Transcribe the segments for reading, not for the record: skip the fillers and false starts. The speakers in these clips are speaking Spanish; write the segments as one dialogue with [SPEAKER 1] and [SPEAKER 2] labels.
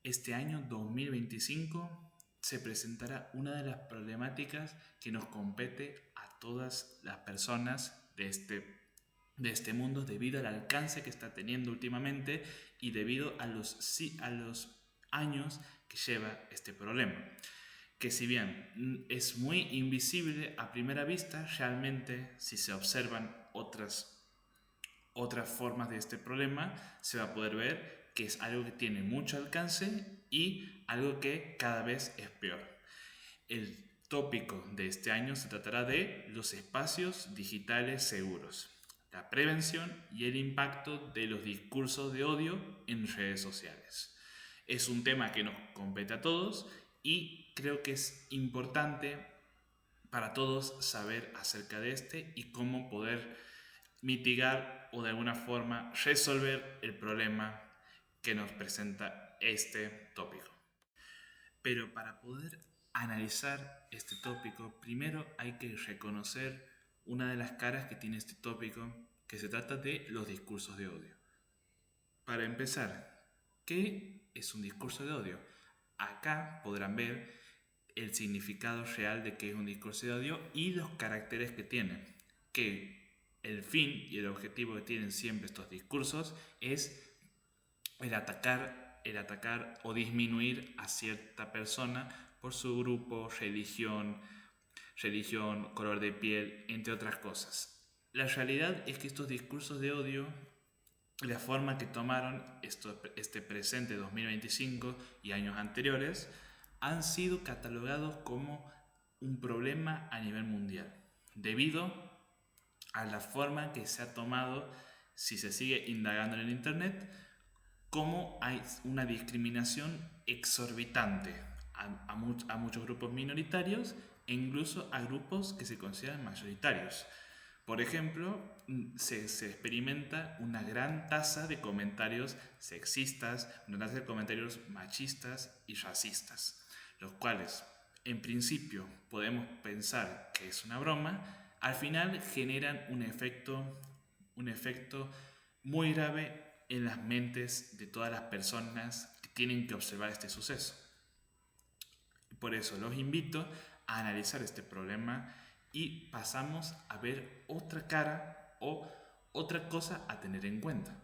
[SPEAKER 1] Este año 2025 se presentará una de las problemáticas que nos compete a todas las personas de este mundo debido al alcance que está teniendo últimamente y debido a los años que lleva este problema. Que si bien es muy invisible a primera vista, realmente si se observan otras formas de este problema, se va a poder ver que es algo que tiene mucho alcance y algo que cada vez es peor. El tópico de este año se tratará de los espacios digitales seguros, la prevención y el impacto de los discursos de odio en redes sociales. Es un tema que nos compete a todos y creo que es importante para todos saber acerca de este y cómo poder mitigar o de alguna forma resolver el problema que nos presenta este tópico. Pero para poder analizar este tópico, primero hay que reconocer una de las caras que tiene este tópico, que se trata de los discursos de odio. Para empezar, ¿qué es un discurso de odio? Acá podrán ver el significado real de qué es un discurso de odio y los caracteres que tiene. Que el fin y el objetivo que tienen siempre estos discursos es el atacar o disminuir a cierta persona por su grupo, religión, color de piel, entre otras cosas. La realidad es que estos discursos de odio, la forma que tomaron este presente 2025 y años anteriores, han sido catalogados como un problema a nivel mundial, debido a la forma que se ha tomado, si se sigue indagando en el internet, cómo hay una discriminación exorbitante a muchos grupos minoritarios e incluso a grupos que se consideran mayoritarios. Por ejemplo, se experimenta una gran tasa de comentarios sexistas, una tasa de comentarios machistas y racistas, los cuales, en principio, podemos pensar que es una broma, al final generan un efecto muy grave en las mentes de todas las personas que tienen que observar este suceso. Por eso los invito a analizar este problema y pasamos a ver otra cara o otra cosa a tener en cuenta.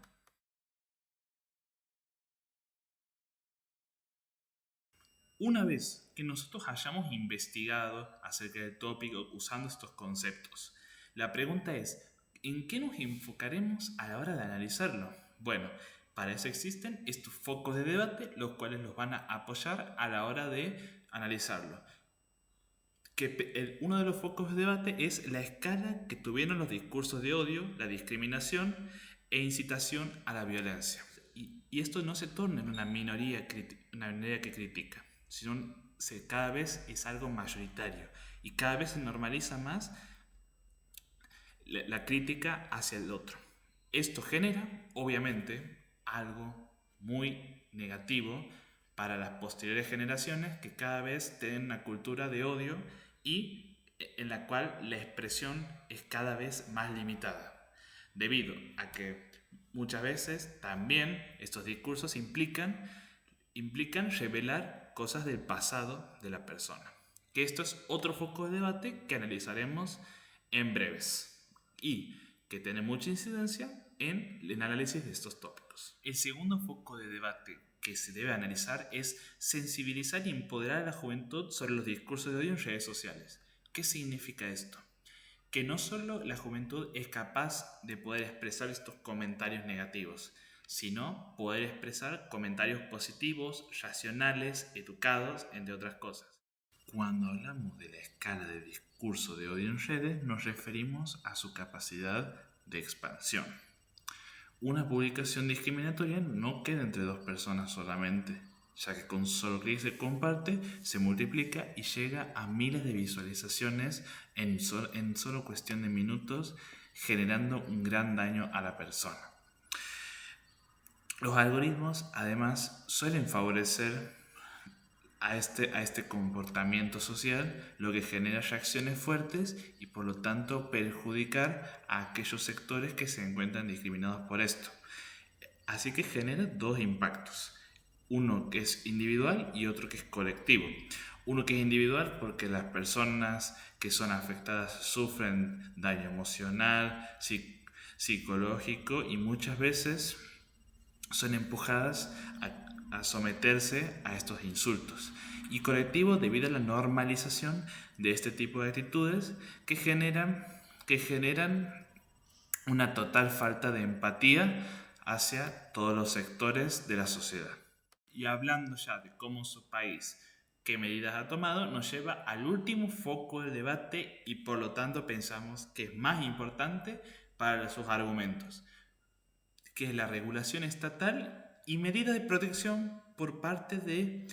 [SPEAKER 1] Una vez que nosotros hayamos investigado acerca del tópico usando estos conceptos, la pregunta es, ¿en qué nos enfocaremos a la hora de analizarlo? Bueno, para eso existen estos focos de debate, los cuales los van a apoyar a la hora de analizarlo. Uno de los focos de debate es la escala que tuvieron los discursos de odio, la discriminación e incitación a la violencia. Y esto no se torna en una minoría que critica, sino cada vez es algo mayoritario y cada vez se normaliza más la crítica hacia el otro. Esto genera, obviamente, algo muy negativo para las posteriores generaciones que cada vez tienen una cultura de odio y en la cual la expresión es cada vez más limitada, debido a que muchas veces también estos discursos implican revelar cosas del pasado de la persona. Que esto es otro foco de debate que analizaremos en breves y que tiene mucha incidencia en el análisis de estos tópicos. El segundo foco de debate que se debe analizar es sensibilizar y empoderar a la juventud sobre los discursos de odio en redes sociales. ¿Qué significa esto? Que no solo la juventud es capaz de poder expresar estos comentarios negativos, sino poder expresar comentarios positivos, racionales, educados, entre otras cosas. Cuando hablamos de la escala de discurso de odio en redes, nos referimos a su capacidad de expansión. Una publicación discriminatoria no queda entre dos personas solamente, ya que con solo clic se comparte, se multiplica y llega a miles de visualizaciones en solo cuestión de minutos, generando un gran daño a la persona. Los algoritmos, además, suelen favorecer a este comportamiento social, lo que genera reacciones fuertes y por lo tanto perjudicar a aquellos sectores que se encuentran discriminados por esto. Así que genera dos impactos. Uno que es individual y otro que es colectivo. Uno que es individual porque las personas que son afectadas sufren daño emocional, psicológico y muchas veces son empujadas a someterse a estos insultos. Y colectivo debido a la normalización de este tipo de actitudes que generan una total falta de empatía hacia todos los sectores de la sociedad. Y hablando ya de cómo su país, qué medidas ha tomado, nos lleva al último foco del debate y por lo tanto pensamos que es más importante para sus argumentos, que es la regulación estatal y medidas de protección por parte de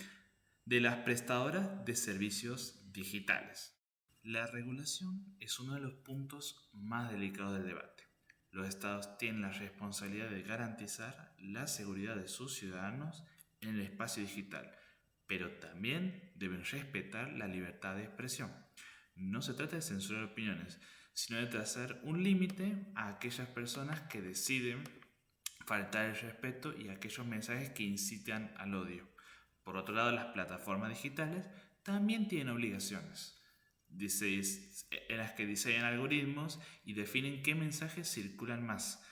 [SPEAKER 1] las prestadoras de servicios digitales. La regulación es uno de los puntos más delicados del debate. Los estados tienen la responsabilidad de garantizar la seguridad de sus ciudadanos en el espacio digital, pero también deben respetar la libertad de expresión. No se trata de censurar opiniones, sino de trazar un límite a aquellas personas que deciden faltar el respeto y aquellos mensajes que incitan al odio. Por otro lado, las plataformas digitales también tienen obligaciones en las que diseñan algoritmos y definen qué mensajes circulan más.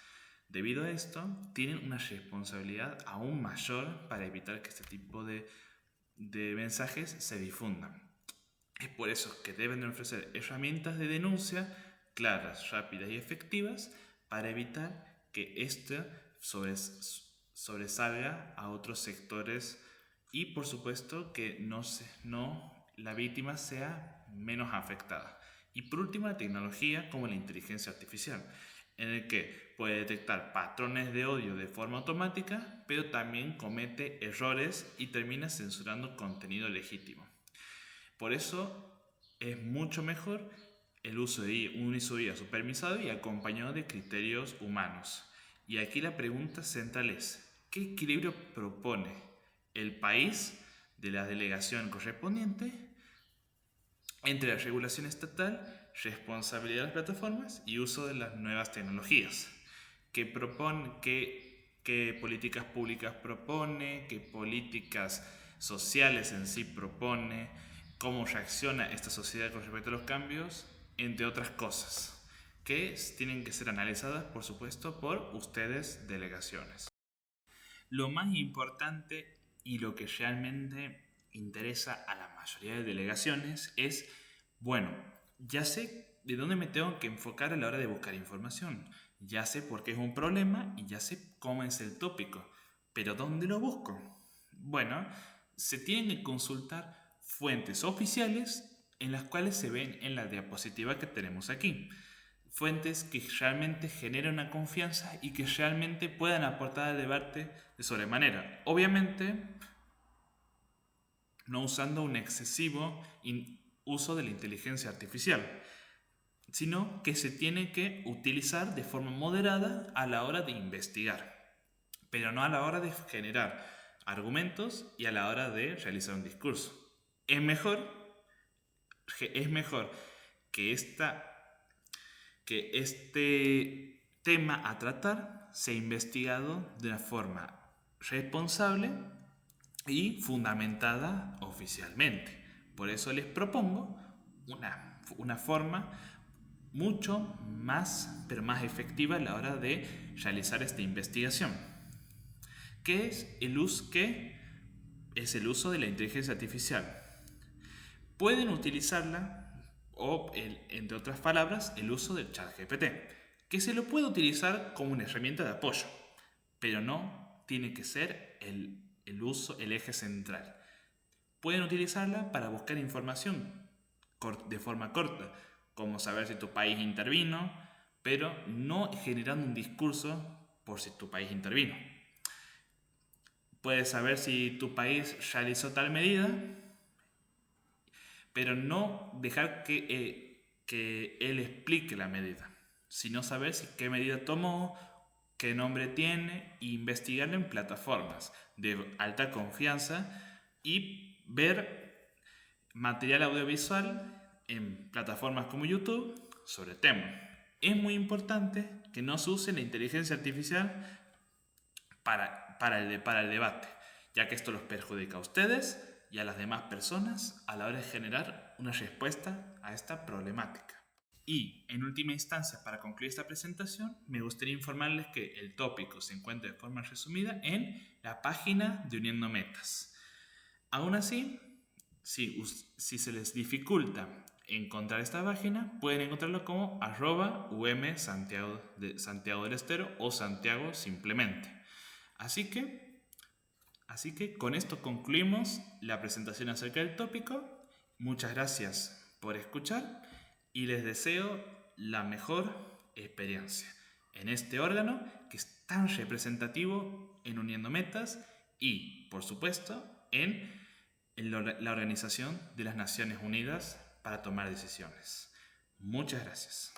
[SPEAKER 1] Debido a esto, tienen una responsabilidad aún mayor para evitar que este tipo de mensajes se difundan. Es por eso que deben de ofrecer herramientas de denuncia claras, rápidas y efectivas para evitar que esto sobresalga a otros sectores y por supuesto que la víctima sea menos afectada. Y por último, la tecnología como la inteligencia artificial, en el que puede detectar patrones de odio de forma automática, pero también comete errores y termina censurando contenido legítimo. Por eso es mucho mejor el uso de un uso de IA supervisado y acompañado de criterios humanos. Y aquí la pregunta central es, ¿qué equilibrio propone el país de la delegación correspondiente entre la regulación estatal, responsabilidad de las plataformas y uso de las nuevas tecnologías? ¿Qué políticas públicas propone? ¿Qué políticas sociales en sí propone? ¿Cómo reacciona esta sociedad con respecto a los cambios? Entre otras cosas, que tienen que ser analizadas, por supuesto, por ustedes, delegaciones. Lo más importante y lo que realmente interesa a la mayoría de delegaciones es, bueno, ya sé de dónde me tengo que enfocar a la hora de buscar información, ya sé por qué es un problema y ya sé cómo es el tópico, pero ¿dónde lo busco? Bueno, se tienen que consultar fuentes oficiales en las cuales se ven en la diapositiva que tenemos aquí. Fuentes que realmente generen una confianza y que realmente puedan aportar al debate de sobremanera. Obviamente, no usando un excesivo uso de la inteligencia artificial, sino que se tiene que utilizar de forma moderada a la hora de investigar, pero no a la hora de generar argumentos y a la hora de realizar un discurso. Es mejor que este tema a tratar sea investigado de una forma responsable y fundamentada oficialmente. Por eso les propongo una forma mucho más, pero más efectiva a la hora de realizar esta investigación, que es el uso de la inteligencia artificial. Pueden utilizarla o, entre otras palabras, el uso del ChatGPT, que se lo puede utilizar como una herramienta de apoyo, pero no tiene que ser el eje central. Pueden utilizarla para buscar información de forma corta, como saber si tu país intervino, pero no generando un discurso por si tu país intervino. Puedes saber si tu país realizó tal medida, pero no dejar que él explique la medida, sino saber qué medida tomó, qué nombre tiene, e investigarlo en plataformas de alta confianza y ver material audiovisual en plataformas como YouTube sobre el tema. Es muy importante que no se use la inteligencia artificial para el debate, ya que esto los perjudica a ustedes y a las demás personas a la hora de generar una respuesta a esta problemática. Y, en última instancia, para concluir esta presentación, me gustaría informarles que el tópico se encuentra de forma resumida en la página de Uniendo Metas. Aún así, si se les dificulta encontrar esta página, pueden encontrarlo como @UM Santiago del Estero o Santiago simplemente. Así que con esto concluimos la presentación acerca del tópico. Muchas gracias por escuchar y les deseo la mejor experiencia en este órgano que es tan representativo en Uniendo Metas y, por supuesto, en la Organización de las Naciones Unidas para tomar decisiones. Muchas gracias.